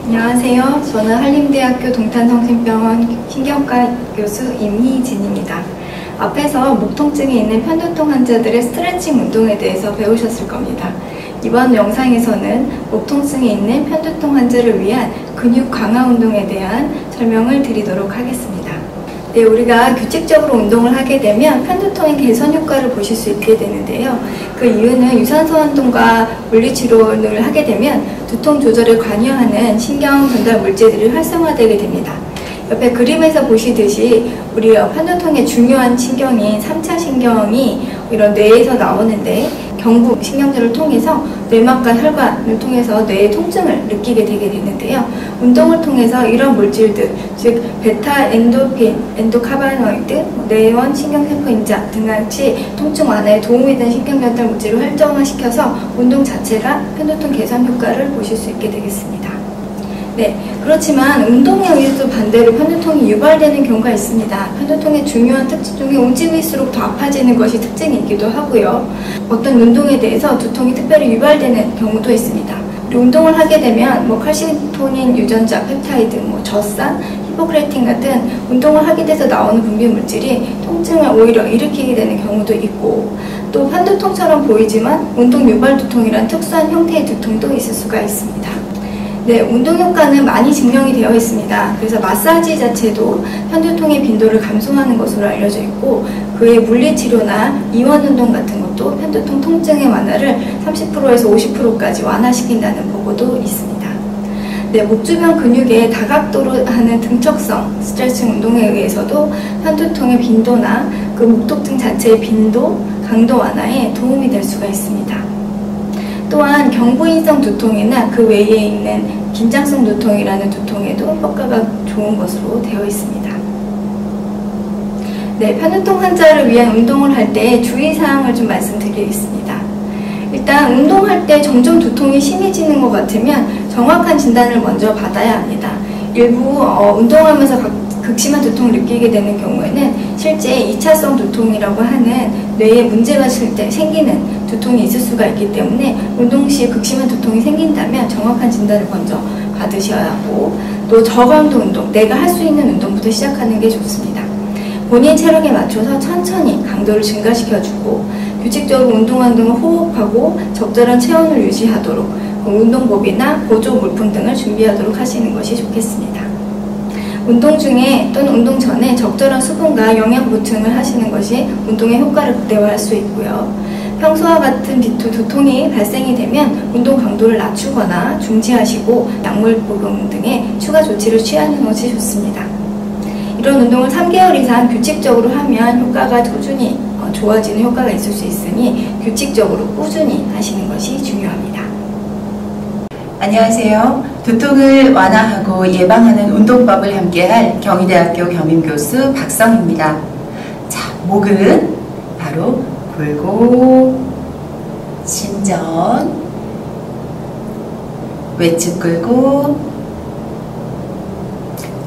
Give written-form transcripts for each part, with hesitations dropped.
안녕하세요. 저는 한림대학교 동탄성심병원 신경과 교수 임희진입니다. 앞에서 목 통증이 있는 편두통 환자들의 스트레칭 운동에 대해서 배우셨을 겁니다. 이번 영상에서는 목 통증이 있는 편두통 환자를 위한 근육 강화 운동에 대한 설명을 드리도록 하겠습니다. 네, 우리가 규칙적으로 운동을 하게 되면 편두통의 개선 효과를 보실 수 있게 되는데요. 그 이유는 유산소 운동과 물리치료를 하게 되면 두통 조절에 관여하는 신경 전달 물질들이 활성화되게 됩니다. 옆에 그림에서 보시듯이 우리 편두통의 중요한 신경인 3차 신경이 이런 뇌에서 나오는데 경부 신경들을 통해서 뇌막과 혈관을 통해서 뇌의 통증을 느끼게 되게 되는데요. 운동을 통해서 이런 물질들, 즉 베타 엔도핀, 엔도카바노이드, 뇌원 신경세포 인자 등같이 통증 완화에 도움이 되는 신경전달 물질을 활성화시켜서 운동 자체가 편두통 개선 효과를 보실 수 있게 되겠습니다. 네, 그렇지만 운동에 의해서 반대로 편두통이 유발되는 경우가 있습니다. 편두통의 중요한 특징 중에 움직일수록 더 아파지는 것이 특징이기도 하고요. 어떤 운동에 대해서 두통이 특별히 유발되는 경우도 있습니다. 우리 운동을 하게 되면 칼시토닌 유전자, 펩타이드, 젖산, 히포크레틴 같은 운동을 하게 돼서 나오는 분비 물질이 통증을 오히려 일으키게 되는 경우도 있고, 또 편두통처럼 보이지만 운동 유발 두통이란 특수한 형태의 두통도 있을 수가 있습니다. 네, 운동 효과는 많이 증명이 되어 있습니다. 그래서 마사지 자체도 편두통의 빈도를 감소하는 것으로 알려져 있고, 그의 물리치료나 이완운동 같은 것도 편두통 통증의 완화를 30%에서 50%까지 완화시킨다는 보고도 있습니다. 네, 목 주변 근육의 다각도로 하는 등척성 스트레칭 운동에 의해서도 편두통의 빈도나 그 목 통증 자체의 빈도, 강도 완화에 도움이 될 수가 있습니다. 또한 경부인성 두통이나 그 외에 있는 긴장성 두통이라는 두통에도 효과가 좋은 것으로 되어 있습니다. 네, 편두통 환자를 위한 운동을 할 때 주의사항을 좀 말씀드리겠습니다. 일단 운동할 때 점점 두통이 심해지는 것 같으면 정확한 진단을 먼저 받아야 합니다. 일부 운동하면서 극심한 두통을 느끼게 되는 경우에는 실제 2차성 두통이라고 하는 뇌에 문제가 생기는 두통이 있을 수가 있기 때문에 운동 시 극심한 두통이 생긴다면 정확한 진단을 먼저 받으셔야 하고, 또 저강도 운동, 내가 할 수 있는 운동부터 시작하는 게 좋습니다. 본인 체력에 맞춰서 천천히 강도를 증가시켜주고, 규칙적으로 운동하는 동안 호흡하고 적절한 체온을 유지하도록 운동복이나 보조 물품 등을 준비하도록 하시는 것이 좋겠습니다. 운동 중에 또는 운동 전에 적절한 수분과 영양 보충을 하시는 것이 운동의 효과를 극대화할 수 있고요. 평소와 같은 두통이 발생이 되면 운동 강도를 낮추거나 중지하시고 약물 복용 등의 추가 조치를 취하는 것이 좋습니다. 이런 운동을 3개월 이상 규칙적으로 하면 효과가 꾸준히 좋아지는 효과가 있을 수 있으니 규칙적으로 꾸준히 하시는 것이 중요합니다. 안녕하세요. 두통을 완화하고 예방하는 운동법을 함께할 경희대학교 겸임교수 박성입니다. 자, 목은 바로 골고 신전, 외측 끌고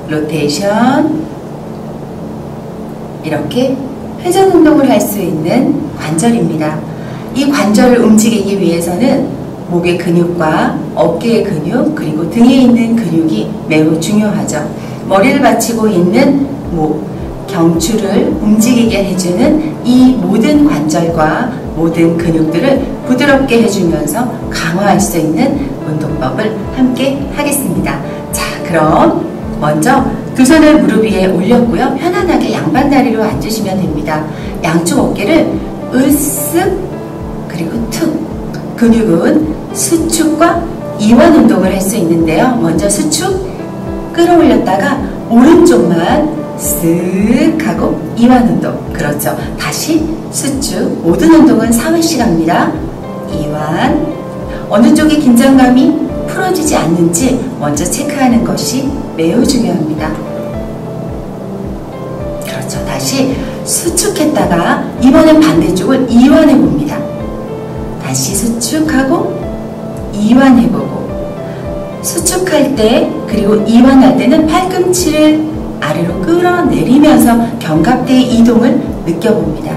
로테이션, 이렇게 회전 운동을 할 수 있는 관절입니다. 이 관절을 움직이기 위해서는 목의 근육과 어깨의 근육, 그리고 등에 있는 근육이 매우 중요하죠. 머리를 받치고 있는 목, 경추를 움직이게 해주는 이 모든 관절과 모든 근육들을 부드럽게 해주면서 강화할 수 있는 운동법을 함께 하겠습니다. 자, 그럼 먼저 두 손을 무릎 위에 올렸고요. 편안하게 양반 다리로 앉으시면 됩니다. 양쪽 어깨를 으쓱 그리고 툭. 근육은 수축과 이완 운동을 할 수 있는데요. 먼저 수축 끌어올렸다가 오른쪽만 쓱 하고 이완 운동. 그렇죠. 다시 수축. 모든 운동은 4회씩 합니다. 이완. 어느 쪽이 긴장감이 풀어지지 않는지 먼저 체크하는 것이 매우 중요합니다. 그렇죠. 다시 수축했다가 이번엔 반대쪽을 이완해 봅니다. 다시 수축하고 이완해보고, 수축할 때 그리고 이완할 때는 팔꿈치를 아래로 끌어내리면서 견갑대의 이동을 느껴봅니다.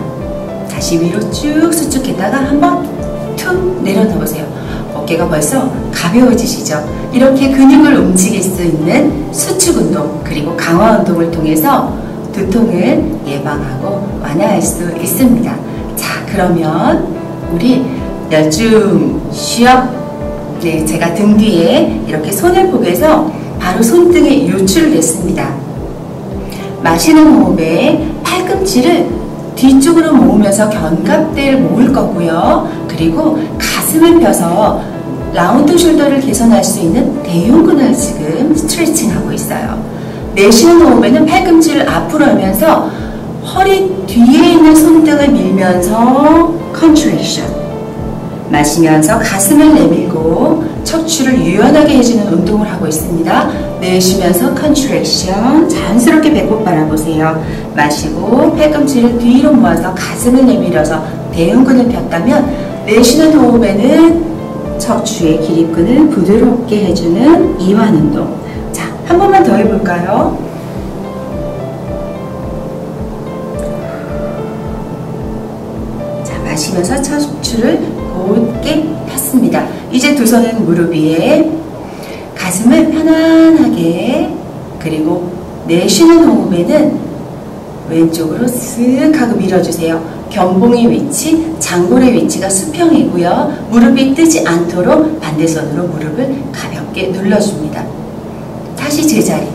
다시 위로 쭉 수축했다가 한번 툭 내려놓으세요. 어깨가 벌써 가벼워지시죠? 이렇게 근육을 움직일 수 있는 수축 운동 그리고 강화 운동을 통해서 두통을 예방하고 완화할 수 있습니다. 자, 그러면 우리 열중 쉬업. 네, 제가 등 뒤에 이렇게 손을 포개서 바로 손등에 유출을 했습니다. 마시는 호흡에 팔꿈치를 뒤쪽으로 모으면서 견갑대를 모을 거고요. 그리고 가슴을 펴서 라운드 숄더를 개선할 수 있는 대흉근을 지금 스트레칭하고 있어요. 내쉬는 호흡에는 팔꿈치를 앞으로 하면서 허리 뒤에 있는 손등을 밀면서 컨트랙션. 마시면서 가슴을 내밀고 척추를 유연하게 해주는 운동을 하고 있습니다. 내쉬면서 컨트랙션. 자연스럽게 배꼽 바라보세요. 마시고 팔꿈치를 뒤로 모아서 가슴을 내밀어서 대흉근을 폈다면 내쉬는 호흡에는 척추의 기립근을 부드럽게 해주는 이완 운동. 자, 한 번만 더 해볼까요? 자, 마시면서 척추를 곧게 폈습니다. 이제 두 손은 무릎 위에 가슴을 편안하게, 그리고 내쉬는 호흡에는 왼쪽으로 쓱 하고 밀어주세요. 견봉의 위치, 장골의 위치가 수평이고요. 무릎이 뜨지 않도록 반대손으로 무릎을 가볍게 눌러줍니다. 다시 제자리.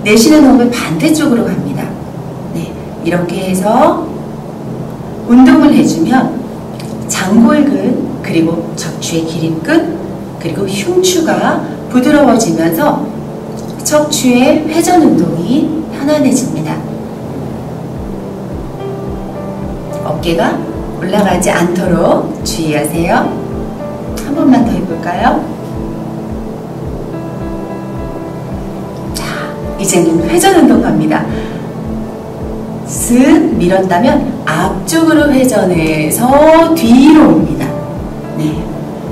내쉬는 호흡에 반대쪽으로 갑니다. 네, 이렇게 해서 운동을 해주면 장골근, 그리고 척추의 기립근, 그리고 흉추가 부드러워지면서 척추의 회전 운동이 편안해집니다. 어깨가 올라가지 않도록 주의하세요. 한 번만 더 해볼까요? 자, 이제는 회전 운동 갑니다. 쓱 밀었다면 앞쪽으로 회전해서 뒤로 옵니다. 네,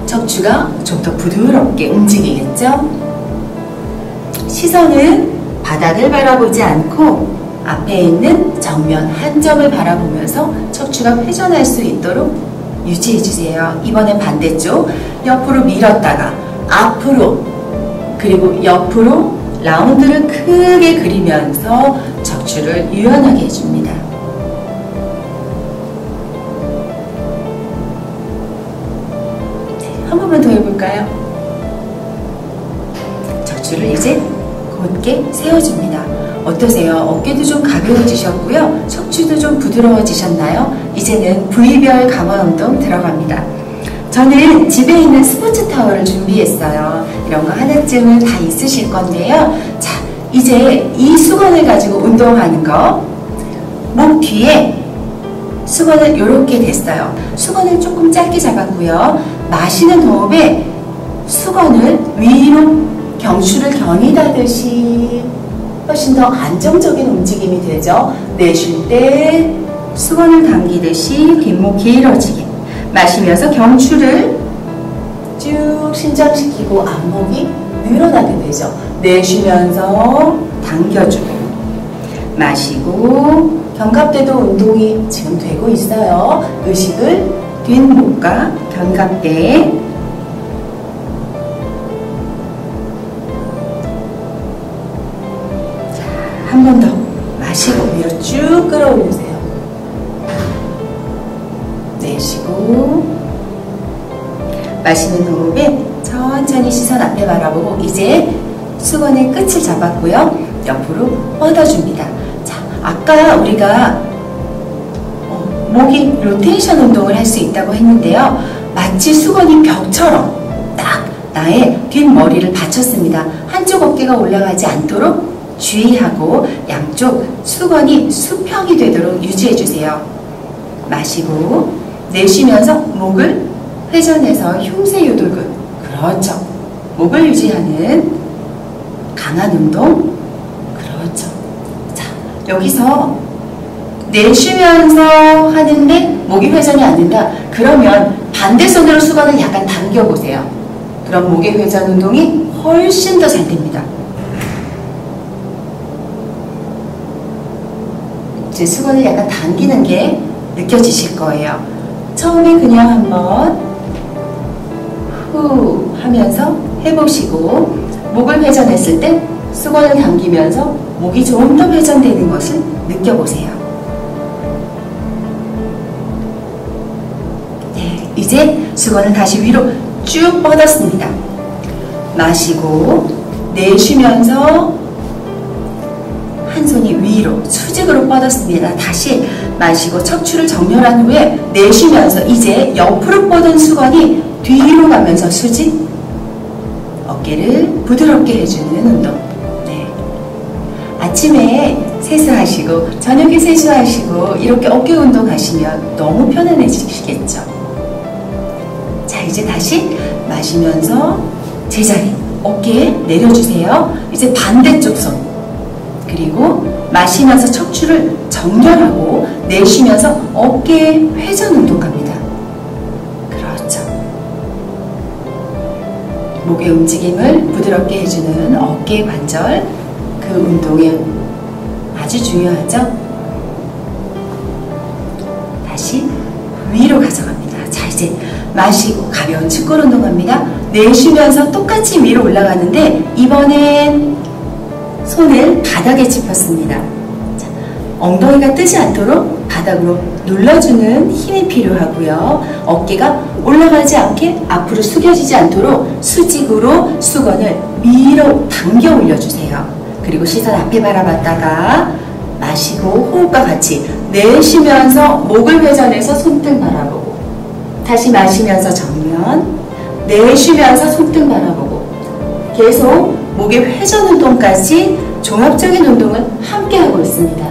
척추가 좀 더 부드럽게 움직이겠죠? 시선은 바닥을 바라보지 않고 앞에 있는 정면 한 점을 바라보면서 척추가 회전할 수 있도록 유지해주세요. 이번엔 반대쪽, 옆으로 밀었다가 앞으로, 그리고 옆으로 라운드를 크게 그리면서 척추를 유연하게 해줍니다. 한 번만 더 해볼까요? 척추를 이제 곧게 세워줍니다. 어떠세요? 어깨도 좀 가벼워지셨고요. 척추도 좀 부드러워지셨나요? 이제는 부위별 강화 운동 들어갑니다. 저는 집에 있는 스포츠 타월을 준비했어요. 이런 거 하나쯤은 다 있으실 건데요. 자, 이제 이 수건을 가지고 운동하는 거, 목 뒤에 수건을 이렇게 댔어요. 수건을 조금 짧게 잡았고요. 마시는 호흡에 수건을 위로 경추를 겨니다듯이 훨씬 더 안정적인 움직임이 되죠. 내쉴 때 수건을 당기듯이 뒷목 길어지게, 마시면서 경추를 쭉 신장시키고 앞목이 늘어나게 되죠. 내쉬면서 당겨주고, 마시고 견갑대도 운동이 지금 되고 있어요. 의식을 뒷목과 견갑대에, 한 번 더 마시고 위로 쭉 끌어올리세요. 내쉬고, 마시는 호흡에 천천히 시선 앞에 바라보고 이제 수건의 끝을 잡았고요. 옆으로 뻗어줍니다. 자, 아까 우리가 목이 로테이션 운동을 할 수 있다고 했는데요. 마치 수건이 벽처럼 딱 나의 뒷머리를 받쳤습니다. 한쪽 어깨가 올라가지 않도록 주의하고 양쪽 수건이 수평이 되도록 유지해주세요. 마시고 내쉬면서 목을 회전해서 흉쇄유돌근, 그렇죠. 목을 유지하는 강한 운동, 그렇죠. 자, 여기서 내쉬면서 하는데 목이 회전이 안 된다. 그러면 반대손으로 수건을 약간 당겨보세요. 그럼 목의 회전 운동이 훨씬 더 잘 됩니다. 제 수건을 약간 당기는 게 느껴지실 거예요. 처음에 그냥 한번 후 하면서 해보시고 목을 회전했을 때 수건을 당기면서 목이 좀 더 회전되는 것을 느껴보세요. 네, 이제 수건을 다시 위로 쭉 뻗었습니다. 마시고 내쉬면서 한 손이 위로 수직으로 뻗었습니다. 다시 마시고 척추를 정렬한 후에 내쉬면서 이제 옆으로 뻗은 수건이 뒤로 가면서 수직, 어깨를 부드럽게 해주는 운동. 네. 아침에 세수하시고 저녁에 세수하시고 이렇게 어깨 운동 하시면 너무 편안해지시겠죠. 자, 이제 다시 마시면서 제자리 어깨에 내려주세요. 이제 반대쪽 손, 그리고 마시면서 척추를 정렬하고 내쉬면서 어깨 회전 운동 갑니다. 그렇죠. 목의 움직임을 부드럽게 해주는 어깨 관절, 그 운동이 아주 중요하죠. 다시 위로 가져갑니다. 자, 이제 마시고 가벼운 축골 운동합니다. 내쉬면서 똑같이 위로 올라가는데 이번엔 손을 바닥에 짚었습니다. 자, 엉덩이가 뜨지 않도록 바닥으로 눌러주는 힘이 필요하고요. 어깨가 올라가지 않게 앞으로 숙여지지 않도록 수직으로 수건을 위로 당겨 올려주세요. 그리고 시선 앞에 바라봤다가 마시고 호흡과 같이 내쉬면서 목을 회전해서 손등 바라보고, 다시 마시면서 정면, 내쉬면서 손등 바라보고, 계속 목의 회전 운동까지 종합적인 운동을 함께 하고 있습니다.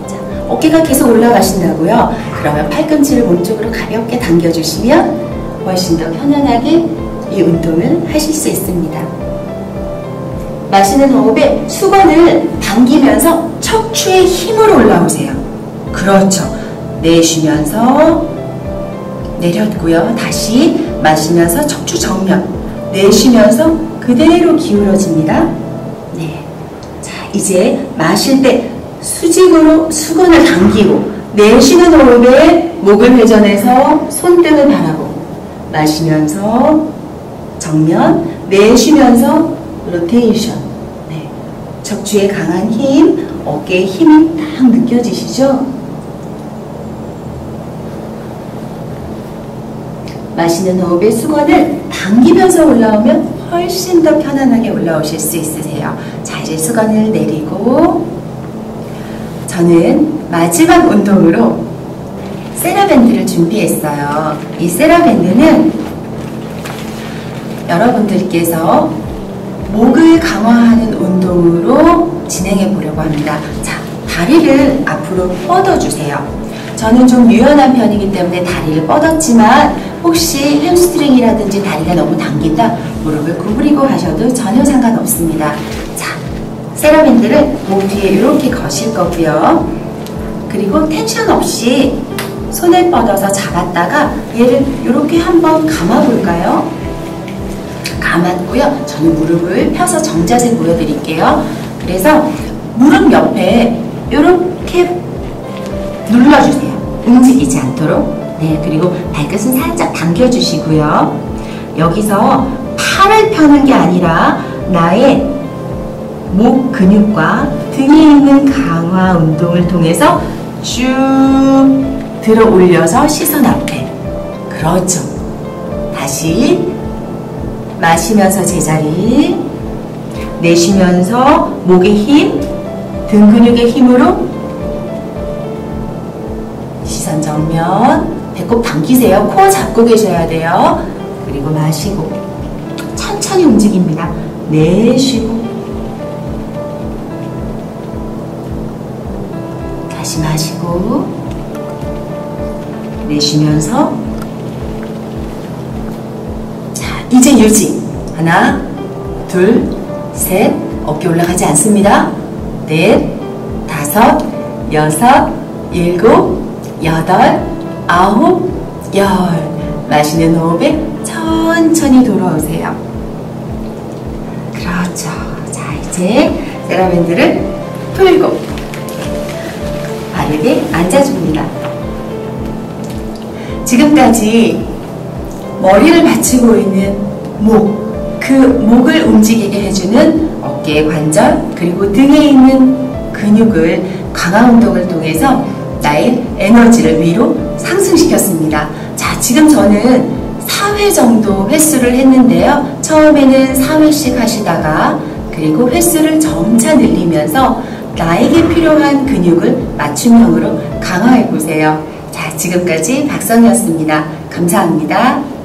자, 어깨가 계속 올라가신다고요? 그러면 팔꿈치를 몸쪽으로 가볍게 당겨주시면 훨씬 더 편안하게 이 운동을 하실 수 있습니다. 마시는 호흡에 수건을 당기면서 척추의 힘으로 올라오세요. 그렇죠. 내쉬면서 내렸고요. 다시 마시면서 척추 정면, 내쉬면서 그대로 기울어집니다. 네. 자, 이제 마실 때 수직으로 수건을 당기고, 내쉬는 호흡에 목을 회전해서 손등을 바라보고, 마시면서 정면, 내쉬면서 로테이션. 네. 척추의 강한 힘, 어깨의 힘이 딱 느껴지시죠? 마시는 호흡에 수건을 당기면서 올라오면 훨씬 더 편안하게 올라오실 수 있으세요. 자, 이제 수건을 내리고 저는 마지막 운동으로 세라밴드를 준비했어요. 이 세라밴드는 여러분들께서 목을 강화하는 운동으로 진행해 보려고 합니다. 자, 다리를 앞으로 뻗어주세요. 저는 좀 유연한 편이기 때문에 다리를 뻗었지만 혹시 햄스트링이라든지 다리가 너무 당긴다, 무릎을 구부리고 하셔도 전혀 상관없습니다. 자, 세라밴드를 목 뒤에 이렇게 거실 거고요. 그리고 텐션 없이 손을 뻗어서 잡았다가 얘를 이렇게 한번 감아볼까요? 감았고요. 저는 무릎을 펴서 정자세 보여드릴게요. 그래서 무릎 옆에 이렇게 눌러주세요. 움직이지 않도록. 네, 그리고 발끝은 살짝 당겨주시고요. 여기서 팔을 펴는 게 아니라 나의 목 근육과 등에 있는 강화 운동을 통해서 쭉 들어 올려서 시선 앞에. 그렇죠. 다시 마시면서 제자리, 내쉬면서 목의 힘, 등 근육의 힘으로 시선 정면, 배꼽 당기세요. 코어 잡고 계셔야 돼요. 그리고 마시고 천천히 움직입니다. 내쉬고 다시 마시고 내쉬면서, 자, 이제 유지. 하나, 둘, 셋. 어깨 올라가지 않습니다. 넷, 다섯, 여섯, 일곱, 여덟, 아홉, 열. 마시는 호흡에 천천히 돌아오세요. 그렇죠. 자, 이제 세라밴드를 풀고 바르게 앉아줍니다. 지금까지 머리를 받치고 있는 목, 그 목을 움직이게 해주는 어깨 관절, 그리고 등에 있는 근육을 강화 운동을 통해서 나의 에너지를 위로 상승시켰습니다. 자, 지금 저는 4회 정도 횟수를 했는데요. 처음에는 4회씩 하시다가 그리고 횟수를 점차 늘리면서 나에게 필요한 근육을 맞춤형으로 강화해 보세요. 자, 지금까지 박선이었습니다. 감사합니다.